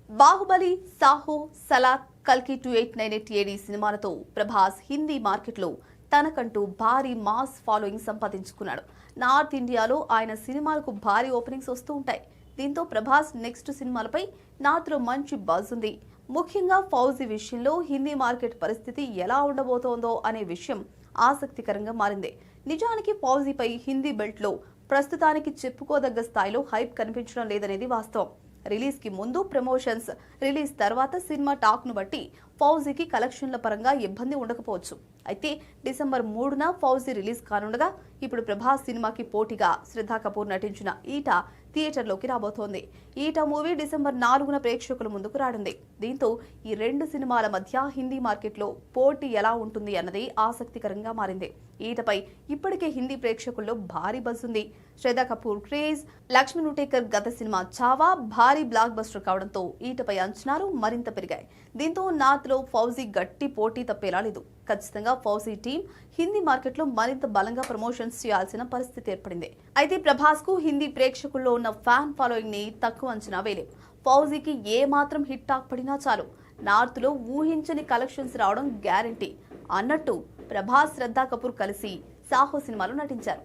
బాహుబలి, సాహో, సలార్, కల్కి 2898 AD సినిమాలతో ప్రభాస్ హిందీ మార్కెట్లో తనకంటూ భారీ మాస్ ఫాలోయింగ్ సంపాదించుకున్నాడు. నార్త్ ఇండియాలో ఆయన సినిమాలకు భారీ ఓపెనింగ్స్ వస్తూ ఉంటాయి. దీంతో ప్రభాస్ నెక్స్ట్ సినిమాలపై నార్త్లో మంచి బజ్ ఉంది. ముఖ్యంగా ఫౌజీ విషయంలో హిందీ మార్కెట్ పరిస్థితి ఎలా ఉండబోతోందో అనే విషయం ఆసక్తికరంగా మారింది. నిజానికి ఫౌజీపై హిందీ బెల్ట్లో ప్రస్తుతానికి చెప్పుకోదగ్గ స్థాయిలో హైప్ కనిపించడం లేదనేది వాస్తవం. రిలీజ్ కి ముందు, ప్రమోషన్స్, రిలీజ్ తర్వాత సినిమా టాక్ ను బట్టి ఫౌజీకి కలెక్షన్ల పరంగా ఇబ్బంది ఉండకపోవచ్చు. అయితే డిసెంబర్ 3న ఫౌజీ రిలీజ్ కానుండగా ఇప్పుడు ప్రభాస్ సినిమాకి పోటీగా శ్రద్ధా కపూర్ నటించిన ఈట థియేటర్లోకి రాబోతోంది. ఈట మూవీ డిసెంబర్ 4న ప్రేక్షకుల ముందుకు రానుంది. దీంతో ఈ రెండు సినిమాల మధ్య హిందీ మార్కెట్లో పోటీ ఎలా ఉంటుంది అన్నది ఆసక్తికరంగా మారింది. ఈటపై ఇప్పటికే హిందీ ప్రేక్షకుల్లో భారీ బజ్ ఉంది. శ్రద్ధా కపూర్ క్రేజ్, లక్ష్మీ నుటేకర్ గత సినిమా చావా భారీ బ్లాక్ బస్టర్ కావడంతో ఈటపై అంచనాలు మరింత పెరిగాయి. దీంతో నార్త్ లో ఫౌజీ గట్టి పోటీ తప్పేలా లేదు. ఖచ్చితంగా ఫౌజీ టీం హిందీ మార్కెట్లో మరింత బలంగా ప్రమోషన్స్ చేయాల్సిన పరిస్థితి ఏర్పడింది. అయితే ప్రభాస్ కు హిందీ ప్రేక్షకుల్లో ఉన్న ఫ్యాన్ ఫాలోయింగ్ ని తక్కువ అంచనా వేయలేం. ఫౌజీకి ఏ మాత్రం హిట్ టాక్ పడినా చాలు, నార్త్ లో ఊహించని కలెక్షన్స్ రావడం గ్యారంటీ అన్నట్టు ప్రభాస్, శ్రద్ధా కపూర్ కలిసి సాహో సినిమాలో నటించారు.